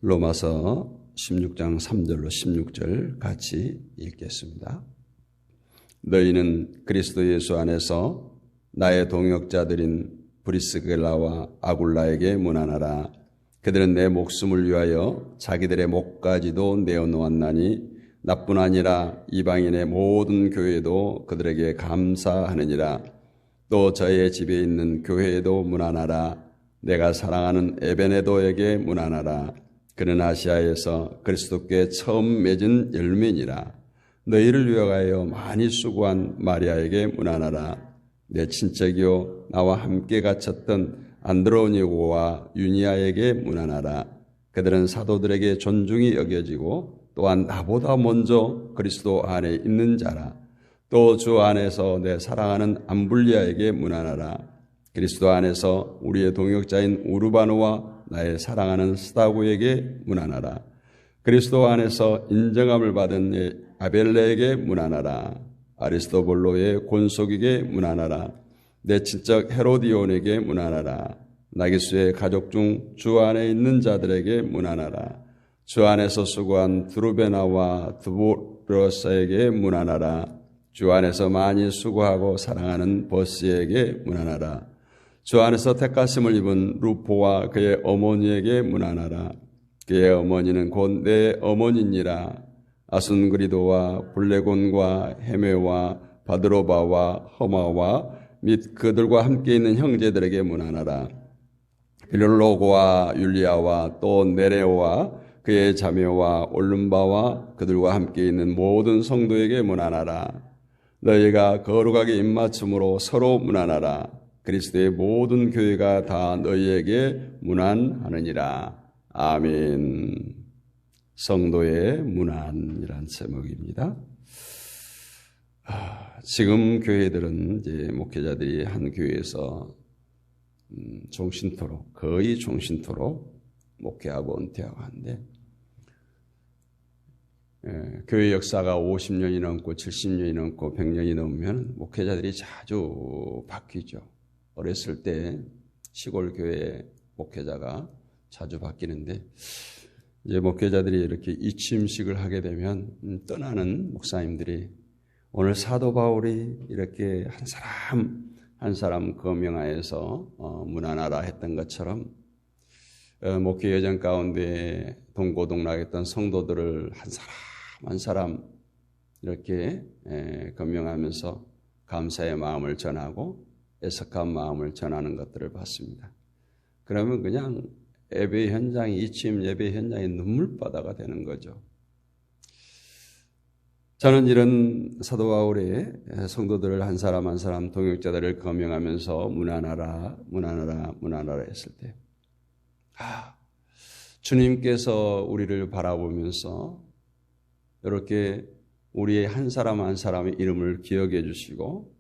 로마서 16장 3절로 16절 같이 읽겠습니다. 너희는 그리스도 예수 안에서 나의 동역자들인 브리스길라와 아굴라에게 문안하라. 그들은 내 목숨을 위하여 자기들의 목까지도 내어놓았나니 나뿐 아니라 이방인의 모든 교회도 그들에게 감사하느니라. 또 저의 집에 있는 교회에도 문안하라. 내가 사랑하는 에베네도에게 문안하라. 그는 아시아에서 그리스도께 처음 맺은 열매니라. 너희를 위하여 많이 수고한 마리아에게 문안하라. 내 친척이요 나와 함께 갇혔던 안드로니고와 유니아에게 문안하라. 그들은 사도들에게 존중이 여겨지고 또한 나보다 먼저 그리스도 안에 있는 자라. 또 주 안에서 내 사랑하는 암블리아에게 문안하라. 그리스도 안에서 우리의 동역자인 우르바노와 나의 사랑하는 스다고에게 문안하라. 그리스도 안에서 인정함을 받은 아벨레에게 문안하라. 아리스토블로의 곤속에게 문안하라. 내 친척 헤로디온에게 문안하라. 나기수의 가족 중 주 안에 있는 자들에게 문안하라. 주 안에서 수고한 드루베나와 드보르사에게 문안하라. 주 안에서 많이 수고하고 사랑하는 버스에게 문안하라. 주 안에서 택하심을 입은 루포와 그의 어머니에게 문안하라. 그의 어머니는 곧 내 어머니니라. 아순그리도와 블레곤과 헤메와 바드로바와 허마와 및 그들과 함께 있는 형제들에게 문안하라. 빌롤로고와 율리아와 또 네레오와 그의 자매와 올름바와 그들과 함께 있는 모든 성도에게 문안하라. 너희가 거룩하게 입맞춤으로 서로 문안하라. 그리스도의 모든 교회가 다 너희에게 문안하느니라. 아멘. 성도의 문안이란 제목입니다. 지금 교회들은 이제 목회자들이 한 교회에서 종신토록, 거의 종신토록 목회하고 은퇴하고 하는데, 교회 역사가 50년이 넘고 70년이 넘고 100년이 넘으면 목회자들이 자주 바뀌죠. 어렸을 때 시골 교회 목회자가 자주 바뀌는데, 이제 목회자들이 이렇게 이침식을 하게 되면 떠나는 목사님들이 오늘 사도 바울이 이렇게 한 사람 거명하여서 문안하라 했던 것처럼 목회 여정 가운데 동고동락했던 성도들을 한 사람 이렇게 거명하면서 감사의 마음을 전하고 애석한 마음을 전하는 것들을 봤습니다. 그러면 그냥 예배 현장이, 이침 예배 현장이 눈물바다가 되는 거죠. 저는 이런 사도 바울의 성도들을 한 사람 한 사람 동역자들을 거명하면서 문안하라 했을 때, 주님께서 우리를 바라보면서 이렇게 우리의 한 사람 한 사람의 이름을 기억해 주시고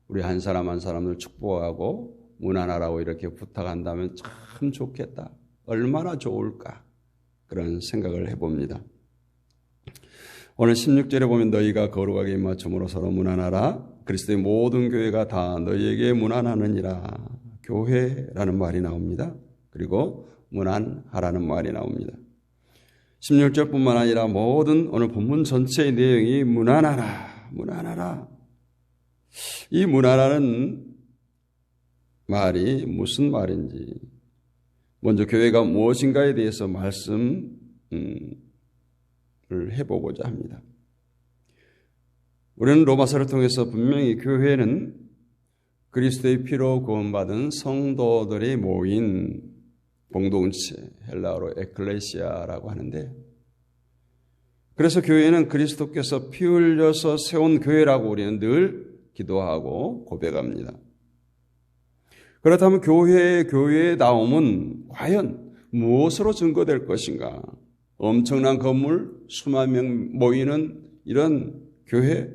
우리 한 사람 한 사람을 축복하고 문안하라고 이렇게 부탁한다면 참 좋겠다. 얼마나 좋을까? 그런 생각을 해봅니다. 오늘 16절에 보면 너희가 거룩하게 입맞춤으로 서로 문안하라. 그리스도의 모든 교회가 다 너희에게 문안하느니라. 교회라는 말이 나옵니다. 그리고 문안하라는 말이 나옵니다. 16절뿐만 아니라 모든 오늘 본문 전체의 내용이 문안하라. 이 문안하라는 말이 무슨 말인지, 먼저 교회가 무엇인가에 대해서 말씀을 해보고자 합니다. 우리는 로마서를 통해서 분명히 교회는 그리스도의 피로 구원받은 성도들이 모인 공동체, 헬라어로 에클레시아라고 하는데, 그래서 교회는 그리스도께서 피 흘려서 세운 교회라고 우리는 늘 기도하고 고백합니다. 그렇다면 교회의 나옴은 과연 무엇으로 증거될 것인가? 엄청난 건물, 수만 명 모이는 이런 교회?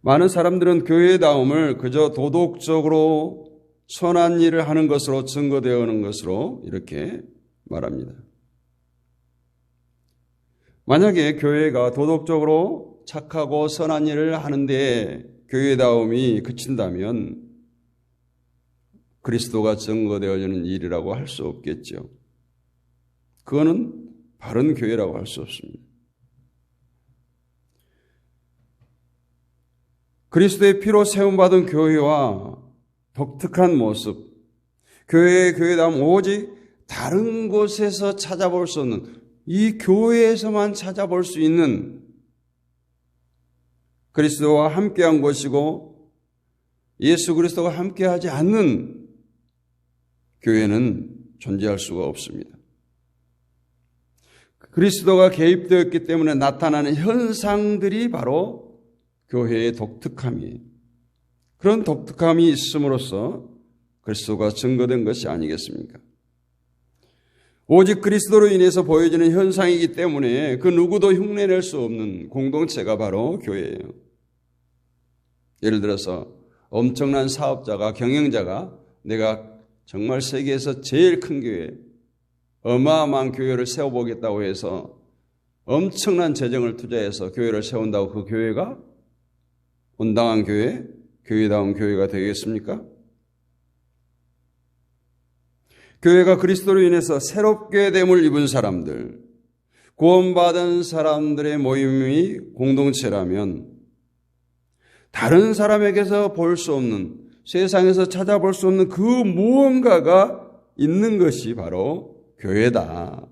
많은 사람들은 교회의 나옴을 그저 도덕적으로 선한 일을 하는 것으로 증거되어 오는 것으로 이렇게 말합니다. 만약에 교회가 도덕적으로 착하고 선한 일을 하는데 교회다움이 그친다면 그리스도가 증거되어지는 일이라고 할 수 없겠죠. 그거는 바른 교회라고 할 수 없습니다. 그리스도의 피로 세움받은 교회와 독특한 모습, 교회의 교회다움 오직 다른 곳에서 찾아볼 수 없는, 이 교회에서만 찾아볼 수 있는 그리스도와 함께한 것이고 예수 그리스도가 함께하지 않는 교회는 존재할 수가 없습니다. 그리스도가 개입되었기 때문에 나타나는 현상들이 바로 교회의 독특함이에요. 그런 독특함이 있음으로써 그리스도가 증거된 것이 아니겠습니까? 오직 그리스도로 인해서 보여지는 현상이기 때문에 그 누구도 흉내낼 수 없는 공동체가 바로 교회예요. 예를 들어서 엄청난 사업자가, 경영자가 내가 정말 세계에서 제일 큰 교회, 어마어마한 교회를 세워보겠다고 해서 엄청난 재정을 투자해서 교회를 세운다고 그 교회가 온당한 교회, 교회다운 교회가 되겠습니까? 교회가 그리스도로 인해서 새롭게 됨을 입은 사람들, 구원받은 사람들의 모임이 공동체라면 다른 사람에게서 볼 수 없는, 세상에서 찾아볼 수 없는 그 무언가가 있는 것이 바로 교회다.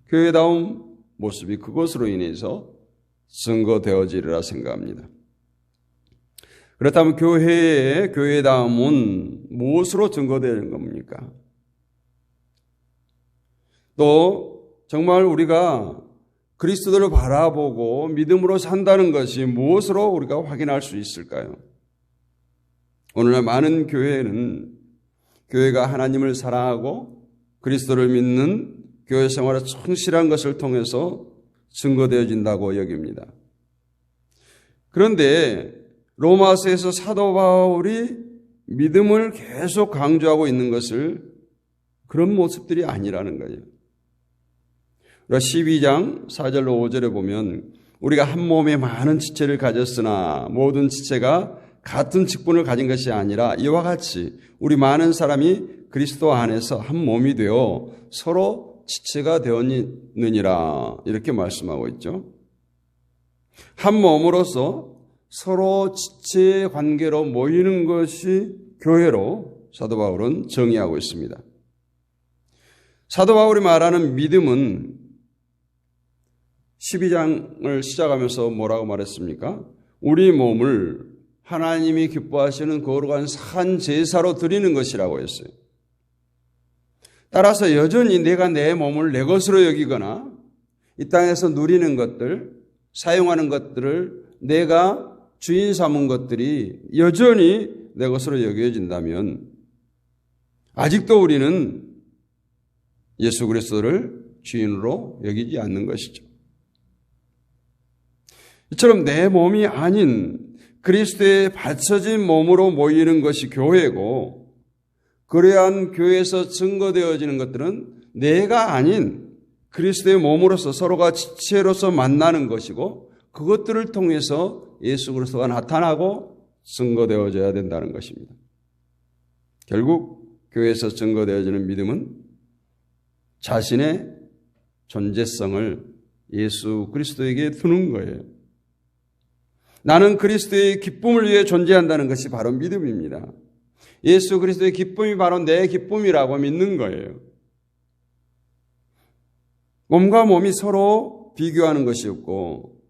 교회다운 모습이 그것으로 인해서 증거되어지리라 생각합니다. 그렇다면 교회의 교회다움은 무엇으로 증거되는 겁니까? 또 정말 우리가 그리스도를 바라보고 믿음으로 산다는 것이 무엇으로 우리가 확인할 수 있을까요? 오늘날 많은 교회는 교회가 하나님을 사랑하고 그리스도를 믿는 교회 생활에 충실한 것을 통해서 증거되어진다고 여깁니다. 그런데 로마서에서 사도 바울이 믿음을 계속 강조하고 있는 것을 그런 모습들이 아니라는 거예요. 우리가 12장 4절로 5절에 보면 우리가 한 몸에 많은 지체를 가졌으나 모든 지체가 같은 직분을 가진 것이 아니라 이와 같이 우리 많은 사람이 그리스도 안에서 한 몸이 되어 서로 지체가 되었느니라 이렇게 말씀하고 있죠. 한 몸으로서 서로 지체의 관계로 모이는 것이 교회로 사도 바울은 정의하고 있습니다. 사도 바울이 말하는 믿음은 12장을 시작하면서 뭐라고 말했습니까? 우리 몸을 하나님이 기뻐하시는 거룩한 산 제사로 드리는 것이라고 했어요. 따라서 여전히 내가 내 몸을 내 것으로 여기거나 이 땅에서 누리는 것들, 사용하는 것들을 내가 주인 삼은 것들이 여전히 내 것으로 여겨진다면 아직도 우리는 예수 그리스도를 주인으로 여기지 않는 것이죠. 이처럼 내 몸이 아닌 그리스도에 바쳐진 몸으로 모이는 것이 교회고 그러한 교회에서 증거되어지는 것들은 내가 아닌 그리스도의 몸으로서 서로가 지체로서 만나는 것이고 그것들을 통해서 예수 그리스도가 나타나고 증거되어져야 된다는 것입니다. 결국 교회에서 증거되어지는 믿음은 자신의 존재성을 예수 그리스도에게 두는 거예요. 나는 그리스도의 기쁨을 위해 존재한다는 것이 바로 믿음입니다. 예수 그리스도의 기쁨이 바로 내 기쁨이라고 믿는 거예요. 몸과 몸이 서로 비교하는 것이 없고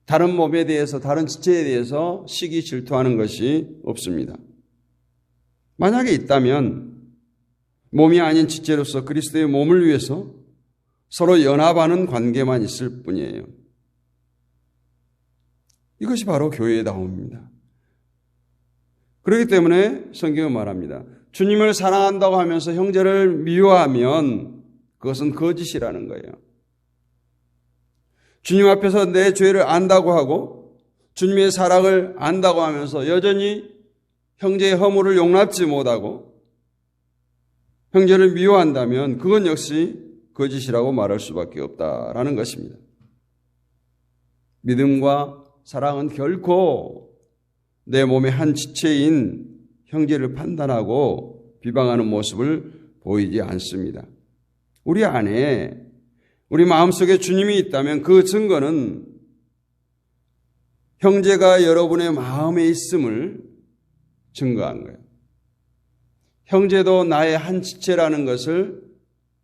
다른 몸에 대해서, 다른 지체에 대해서 시기 질투하는 것이 없습니다. 만약에 있다면 몸이 아닌 지체로서 그리스도의 몸을 위해서 서로 연합하는 관계만 있을 뿐이에요. 이것이 바로 교회다움입니다. 그렇기 때문에 성경은 말합니다. 주님을 사랑한다고 하면서 형제를 미워하면 그것은 거짓이라는 거예요. 주님 앞에서 내 죄를 안다고 하고 주님의 사랑을 안다고 하면서 여전히 형제의 허물을 용납지 못하고 형제를 미워한다면 그건 역시 거짓이라고 말할 수밖에 없다라는 것입니다. 믿음과 사랑은 결코 내 몸의 한 지체인 형제를 판단하고 비방하는 모습을 보이지 않습니다. 우리 안에 우리 마음속에 주님이 있다면 그 증거는 형제가 여러분의 마음에 있음을 증거한 거예요. 형제도 나의 한 지체라는 것을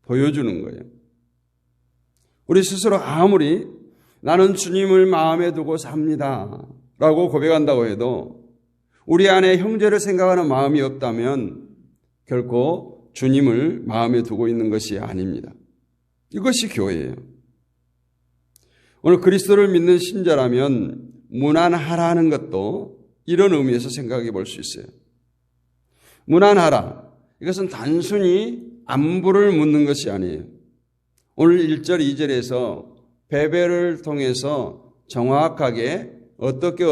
보여주는 거예요. 우리 스스로 아무리 나는 주님을 마음에 두고 삽니다 라고 고백한다고 해도 우리 안에 형제를 생각하는 마음이 없다면 결코 주님을 마음에 두고 있는 것이 아닙니다. 이것이 교회예요. 오늘 그리스도를 믿는 신자라면 무난하라는 것도 이런 의미에서 생각해 볼 수 있어요. 무난하라. 이것은 단순히 안부를 묻는 것이 아니에요. 오늘 1절, 2절에서 배배를 통해서 정확하게 어떻게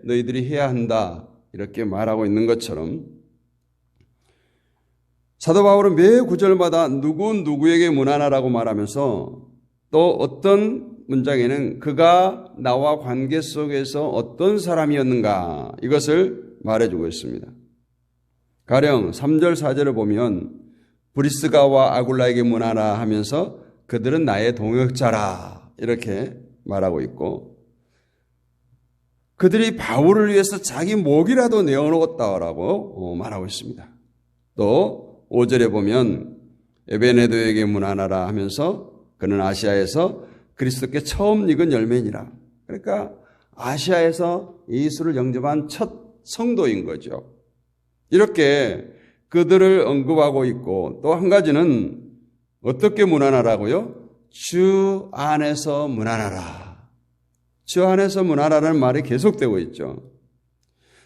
너희들이 해야 한다 이렇게 말하고 있는 것처럼 사도 바울은 매 구절마다 누구에게 무난하라고 말하면서 또 어떤 문장에는 그가 나와 관계 속에서 어떤 사람이었는가 이것을 말해주고 있습니다. 가령 3절, 4절을 보면 브리스가와 아굴라에게 무난하라 하면서 그들은 나의 동역자라 이렇게 말하고 있고 그들이 바울을 위해서 자기 목이라도 내어놓았다라고 말하고 있습니다. 또 5절에 보면 에베네도에게 무난하라 하면서 그는 아시아에서 그리스도께 처음 익은 열매니라. 그러니까 아시아에서 예수를 영접한 첫 성도인 거죠. 이렇게 그들을 언급하고 있고 또 한 가지는 어떻게 무난하라고요? 주 안에서 무난하라. 주 안에서 무난하라는 말이 계속되고 있죠.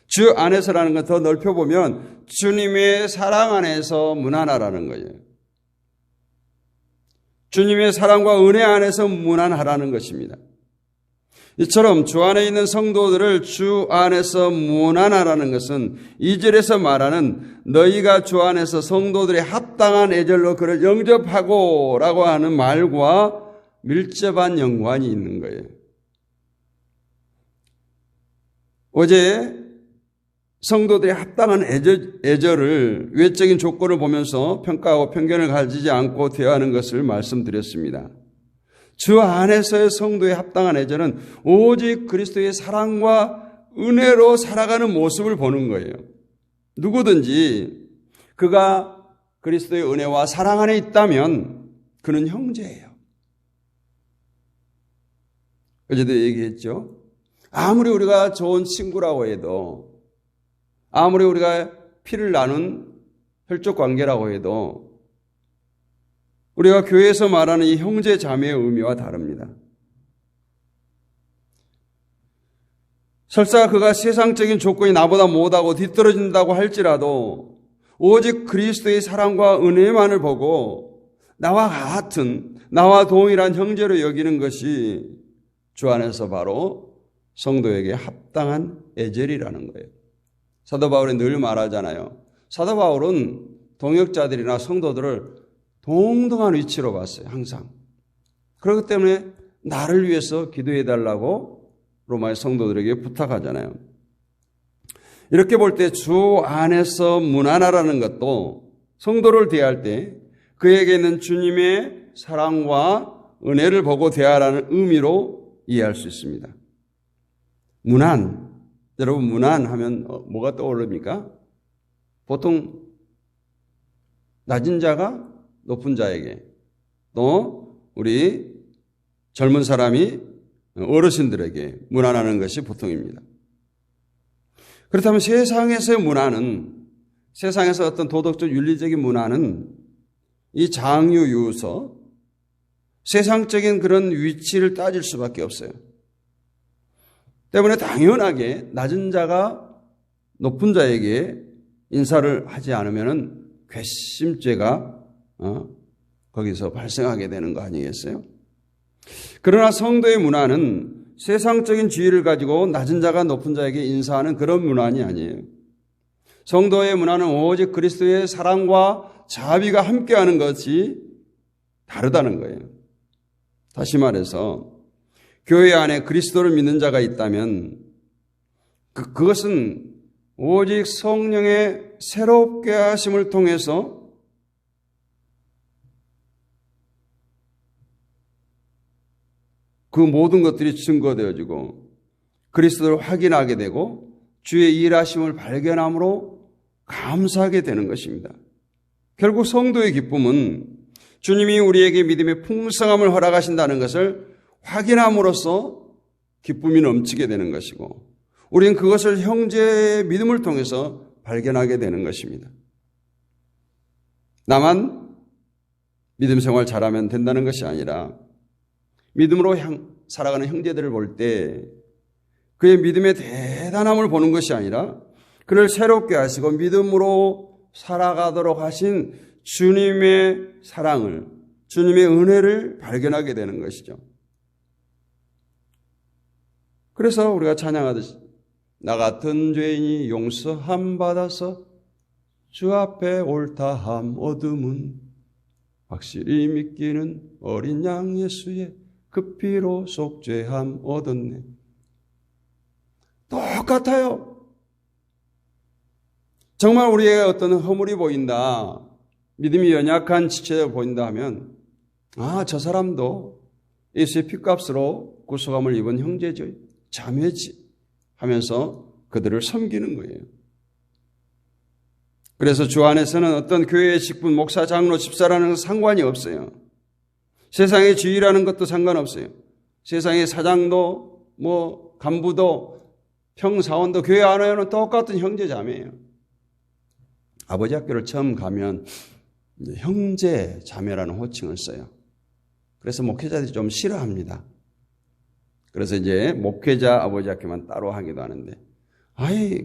주 안에서라는 건 더 넓혀보면 주님의 사랑 안에서 무난하라는 거예요. 주님의 사랑과 은혜 안에서 무난하라는 것입니다. 이처럼 주 안에 있는 성도들을 주 안에서 무난하라는 것은 2절에서 말하는 너희가 주 안에서 성도들의 합당한 애절로 그를 영접하고 라고 하는 말과 밀접한 연관이 있는 거예요. 어제 성도들의 합당한 애절을 외적인 조건을 보면서 평가하고 편견을 가지지 않고 대하는 것을 말씀드렸습니다. 주 안에서의 성도의 합당한 애절은 오직 그리스도의 사랑과 은혜로 살아가는 모습을 보는 거예요. 누구든지 그가 그리스도의 은혜와 사랑 안에 있다면 그는 형제예요. 어제도 얘기했죠. 아무리 우리가 좋은 친구라고 해도 아무리 우리가 피를 나눈 혈족 관계라고 해도 우리가 교회에서 말하는 이 형제 자매의 의미와 다릅니다. 설사 그가 세상적인 조건이 나보다 못하고 뒤떨어진다고 할지라도 오직 그리스도의 사랑과 은혜만을 보고 나와 같은 나와 동일한 형제로 여기는 것이 주 안에서 바로 성도에게 합당한 애절이라는 거예요. 사도 바울이 늘 말하잖아요. 사도 바울은 동역자들이나 성도들을 동등한 위치로 봤어요. 항상. 그렇기 때문에 나를 위해서 기도해달라고 로마의 성도들에게 부탁하잖아요. 이렇게 볼 때 주 안에서 무난하라는 것도 성도를 대할 때 그에게는 주님의 사랑과 은혜를 보고 대하라는 의미로 이해할 수 있습니다. 무난. 여러분 무난하면 뭐가 떠오릅니까? 보통 낮은 자가 높은 자에게 또 우리 젊은 사람이 어르신들에게 무난하는 것이 보통입니다. 그렇다면 세상에서의 문화는 세상에서 어떤 도덕적 윤리적인 문화는 이 장유유서 세상적인 그런 위치를 따질 수밖에 없어요. 때문에 당연하게 낮은 자가 높은 자에게 인사를 하지 않으면 괘씸죄가 거기서 발생하게 되는 거 아니겠어요? 그러나 성도의 문화는 세상적인 지위를 가지고 낮은 자가 높은 자에게 인사하는 그런 문화는 아니에요. 성도의 문화는 오직 그리스도의 사랑과 자비가 함께하는 것이 다르다는 거예요. 다시 말해서 교회 안에 그리스도를 믿는 자가 있다면 그것은 오직 성령의 새롭게 하심을 통해서 그 모든 것들이 증거되어지고 그리스도를 확인하게 되고 주의 일하심을 발견함으로 감사하게 되는 것입니다. 결국 성도의 기쁨은 주님이 우리에게 믿음의 풍성함을 허락하신다는 것을 확인함으로써 기쁨이 넘치게 되는 것이고 우리는 그것을 형제의 믿음을 통해서 발견하게 되는 것입니다. 나만 믿음 생활 잘하면 된다는 것이 아니라 믿음으로 살아가는 형제들을 볼 때 그의 믿음의 대단함을 보는 것이 아니라 그를 새롭게 하시고 믿음으로 살아가도록 하신 주님의 사랑을, 주님의 은혜를 발견하게 되는 것이죠. 그래서 우리가 찬양하듯이 나 같은 죄인이 용서함 받아서 주 앞에 옳다함 얻음은 확실히 믿기는 어린 양 예수의 그 피로 속죄함 얻었네. 똑같아요. 정말 우리에게 어떤 허물이 보인다, 믿음이 연약한 지체가 보인다 하면 저 사람도 예수의 피값으로 구속함을 입은 형제죠, 자매지 하면서 그들을 섬기는 거예요. 그래서 주 안에서는 어떤 교회의 직분, 목사, 장로, 집사라는 건 상관이 없어요. 세상의 지위라는 것도 상관없어요. 세상의 사장도 간부도 평사원도 교회 안에는 똑같은 형제 자매예요. 아버지 학교를 처음 가면 형제 자매라는 호칭을 써요. 그래서 목회자들이 좀 싫어합니다. 그래서 이제 목회자 아버지 학교만 따로 하기도 하는데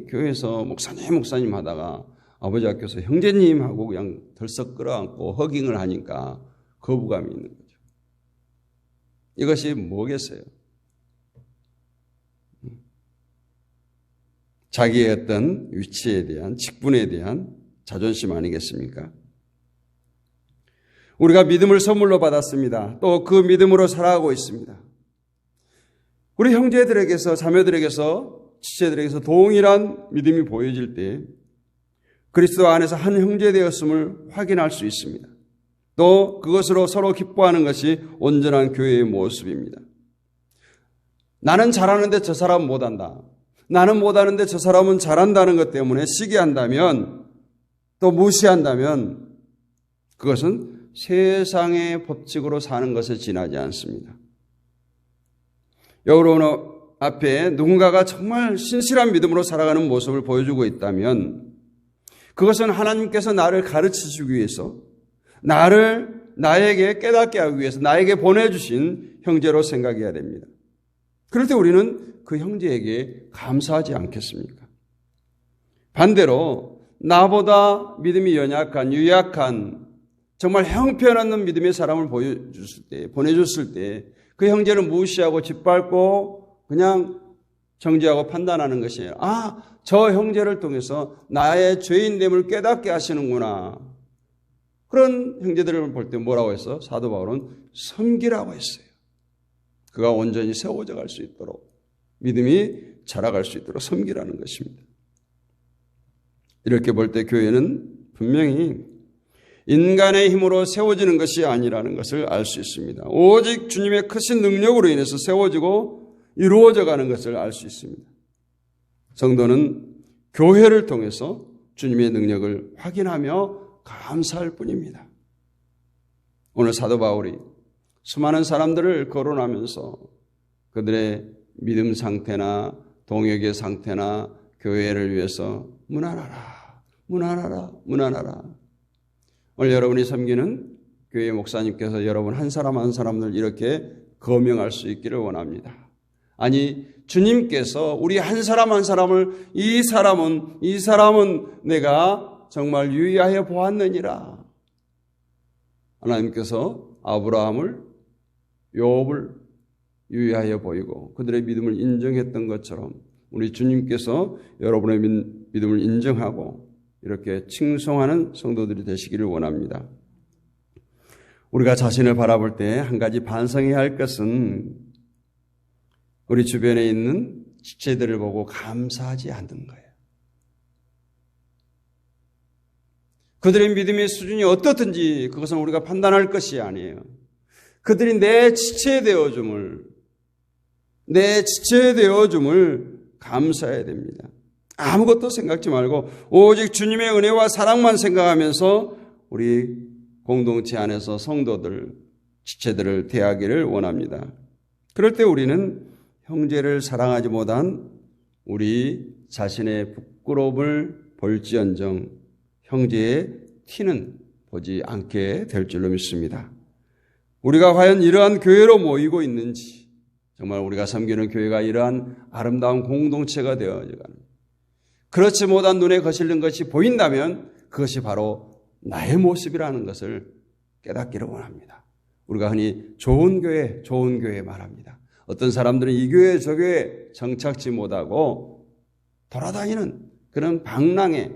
교회에서 목사님 하다가 아버지 학교에서 형제님하고 그냥 덜썩 끌어안고 허깅을 하니까 거부감이 있는 거죠. 이것이 뭐겠어요? 자기의 어떤 위치에 대한, 직분에 대한 자존심 아니겠습니까? 우리가 믿음을 선물로 받았습니다. 또 그 믿음으로 살아가고 있습니다. 우리 형제들에게서, 자매들에게서, 지체들에게서 동일한 믿음이 보여질 때 그리스도 안에서 한 형제 되었음을 확인할 수 있습니다. 또 그것으로 서로 기뻐하는 것이 온전한 교회의 모습입니다. 나는 잘하는데 저 사람은 못한다. 나는 못하는데 저 사람은 잘한다는 것 때문에 시기한다면, 또 무시한다면 그것은 세상의 법칙으로 사는 것에 지나지 않습니다. 여러분 앞에 누군가가 정말 신실한 믿음으로 살아가는 모습을 보여주고 있다면 그것은 하나님께서 나를 가르치시기 위해서, 나에게 깨닫게 하기 위해서 나에게 보내주신 형제로 생각해야 됩니다. 그럴 때 우리는 그 형제에게 감사하지 않겠습니까? 반대로 나보다 믿음이 연약한, 유약한, 정말 형편없는 믿음의 사람을 보내줬을 때 그 형제를 무시하고 짓밟고 그냥 정죄하고 판단하는 것이 아니라 저 형제를 통해서 나의 죄인됨을 깨닫게 하시는구나. 그런 형제들을 볼 때 뭐라고 했어? 사도 바울은 섬기라고 했어요. 그가 온전히 세워져 갈 수 있도록, 믿음이 자라갈 수 있도록 섬기라는 것입니다. 이렇게 볼 때 교회는 분명히 인간의 힘으로 세워지는 것이 아니라는 것을 알 수 있습니다. 오직 주님의 크신 능력으로 인해서 세워지고 이루어져 가는 것을 알 수 있습니다. 성도는 교회를 통해서 주님의 능력을 확인하며 감사할 뿐입니다. 오늘 사도 바울이 수많은 사람들을 거론하면서 그들의 믿음 상태나 동역의 상태나 교회를 위해서 문안하라, 문안하라, 문안하라. 오늘 여러분이 섬기는 교회 목사님께서 여러분 한 사람 한 사람을 이렇게 거명할 수 있기를 원합니다. 아니, 주님께서 우리 한 사람 한 사람을 이 사람은 내가 정말 유의하여 보았느니라. 하나님께서 아브라함을, 욥을 유의하여 보이고 그들의 믿음을 인정했던 것처럼 우리 주님께서 여러분의 믿음을 인정하고 이렇게 칭송하는 성도들이 되시기를 원합니다. 우리가 자신을 바라볼 때 한 가지 반성해야 할 것은 우리 주변에 있는 지체들을 보고 감사하지 않는 거예요. 그들의 믿음의 수준이 어떻든지 그것은 우리가 판단할 것이 아니에요. 그들이 내 지체 되어줌을, 내 지체 되어줌을 감사해야 됩니다. 아무것도 생각지 말고 오직 주님의 은혜와 사랑만 생각하면서 우리 공동체 안에서 성도들, 지체들을 대하기를 원합니다. 그럴 때 우리는 형제를 사랑하지 못한 우리 자신의 부끄러움을 볼지언정 형제의 티는 보지 않게 될 줄로 믿습니다. 우리가 과연 이러한 교회로 모이고 있는지, 정말 우리가 섬기는 교회가 이러한 아름다운 공동체가 되어가는, 그렇지 못한 눈에 거슬린 것이 보인다면 그것이 바로 나의 모습이라는 것을 깨닫기를 원합니다. 우리가 흔히 좋은 교회 말합니다. 어떤 사람들은 이 교회 저 교회 정착지 못하고 돌아다니는 그런 방랑의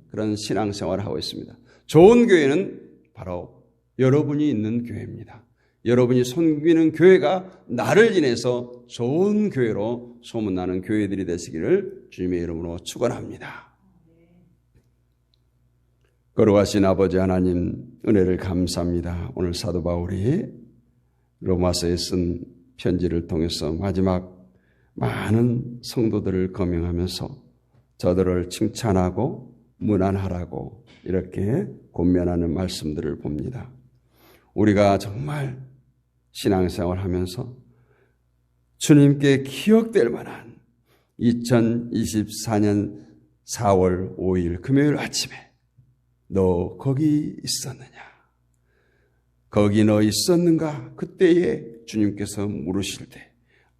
그런 신앙생활을 하고 있습니다. 좋은 교회는 바로 여러분이 있는 교회입니다. 여러분이 섬기는 교회가 나를 인해서 좋은 교회로 소문나는 교회들이 되시기를 주님의 이름으로 축원합니다. 거룩하신 아버지 하나님, 은혜를 감사합니다. 오늘 사도 바울이 로마서에 쓴 편지를 통해서 마지막 많은 성도들을 거명하면서 저들을 칭찬하고 문안하라고 이렇게 권면하는 말씀들을 봅니다. 우리가 정말 신앙생활 하면서 주님께 기억될 만한 2024년 4월 5일 금요일 아침에 너 거기 있었느냐? 거기 너 있었는가? 그때에 주님께서 물으실 때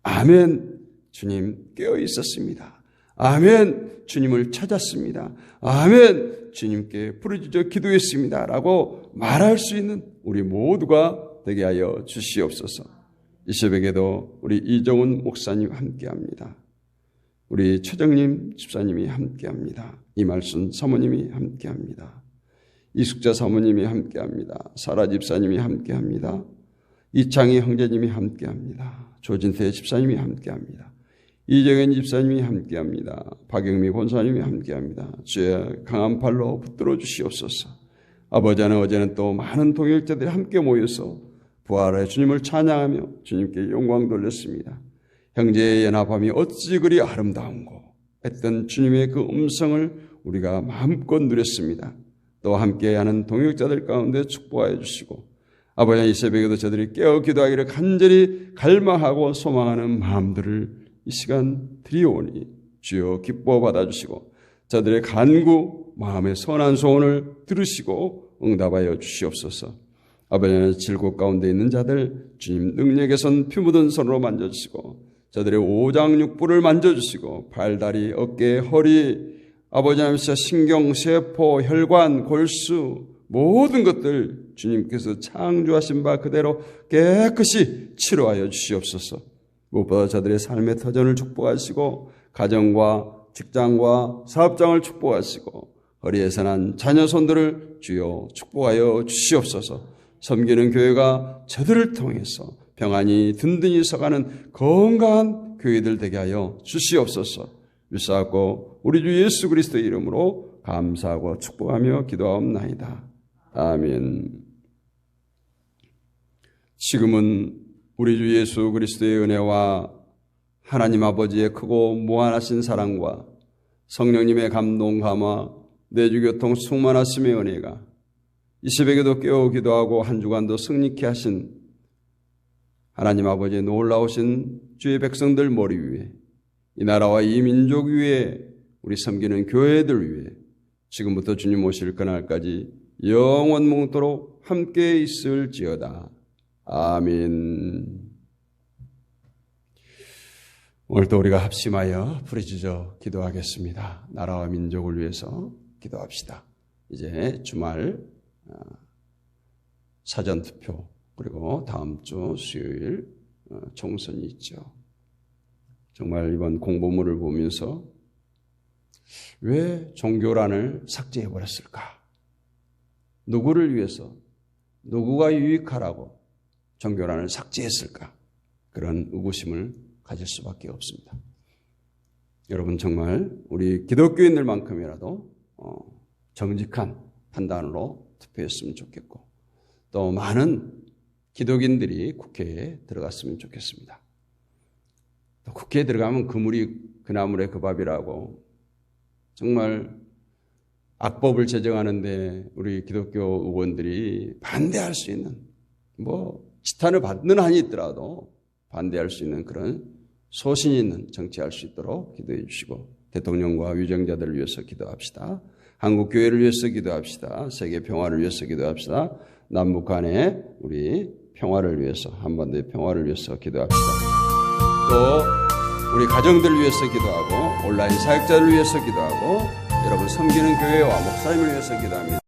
아멘, 주님 깨어 있었습니다. 아멘, 주님을 찾았습니다. 아멘, 주님께 부르짖어 기도했습니다. 라고 말할 수 있는 우리 모두가 되게 하여 주시옵소서. 이 새벽에도 우리 이정훈 목사님 함께합니다. 우리 최정님 집사님이 함께합니다. 이말순 사모님이 함께합니다. 이숙자 사모님이 함께합니다. 사라 집사님이 함께합니다. 이창희 형제님이 함께합니다. 조진태 집사님이 함께합니다. 이정현 집사님이 함께합니다. 박영미 권사님이 함께합니다. 주의 강한 팔로 붙들어 주시옵소서. 아버지 하나님, 어제는 또 많은 동역자들이 함께 모여서 부활의 주님을 찬양하며 주님께 영광 돌렸습니다. 형제의 연합함이 어찌 그리 아름다운고 했던 주님의 그 음성을 우리가 마음껏 누렸습니다. 또 함께하는 동역자들 가운데 축복하여 주시고 아버지, 이 새벽에도 저들이 깨어 기도하기를 간절히 갈망하고 소망하는 마음들을 이 시간 드리오니 주여 기뻐 받아주시고 저들의 간구 마음의 선한 소원을 들으시고 응답하여 주시옵소서. 아버지, 질곡 가운데 있는 자들 주님 능력의 손, 피 묻은 손으로 만져주시고 저들의 오장육부를 만져주시고 발다리, 어깨, 허리, 아버지 하나님, 신경, 세포, 혈관, 골수 모든 것들 주님께서 창조하신 바 그대로 깨끗이 치료하여 주시옵소서. 무엇보다 저들의 삶의 터전을 축복하시고 가정과 직장과 사업장을 축복하시고 허리에서 난 자녀 손들을 주여 축복하여 주시옵소서. 섬기는 교회가 저들을 통해서 평안히 든든히 서가는 건강한 교회들 되게 하여 주시옵소서. 유사하고 우리 주 예수 그리스도의 이름으로 감사하고 축복하며 기도하옵나이다. 아멘. 지금은 우리 주 예수 그리스도의 은혜와 하나님 아버지의 크고 무한하신 사랑과 성령님의 감동 감화, 내주교통 충만하심의 은혜가 이 새벽에도 깨어 기도하고 한 주간도 승리케 하신 하나님 아버지의 놀라우신 주의 백성들 머리 위에, 이 나라와 이 민족 위에, 우리 섬기는 교회들 위에 지금부터 주님 오실 그날까지 영원 몽토록 함께 있을지어다. 아멘. 오늘도 우리가 합심하여 부르짖어 기도하겠습니다. 나라와 민족을 위해서 기도합시다. 이제 주말 사전투표 그리고 다음 주 수요일 총선이 있죠. 정말 이번 공보물을 보면서 왜 종교란을 삭제해버렸을까? 누구를 위해서, 누구가 유익하라고 종교란을 삭제했을까? 그런 의구심을 가질 수밖에 없습니다. 여러분, 정말 우리 기독교인들만큼이라도 정직한 판단으로 투표했으면 좋겠고, 또 많은 기독인들이 국회에 들어갔으면 좋겠습니다. 또 국회에 들어가면 그 물이 그 나물의 그 밥이라고 정말 악법을 제정하는데 우리 기독교 의원들이 반대할 수 있는 지탄을 받는 한이 있더라도 반대할 수 있는 그런 소신 있는 정치할 수 있도록 기도해 주시고 대통령과 위정자들을 위해서 기도합시다. 한국 교회를 위해서 기도합시다. 세계 평화를 위해서 기도합시다. 남북 간의 우리 평화를 위해서 한반도의 평화를 위해서 기도합시다. 또 우리 가정들을 위해서 기도하고 온라인 사역자를 위해서 기도하고 여러분 섬기는 교회와 목사님을 위해서 기도합니다.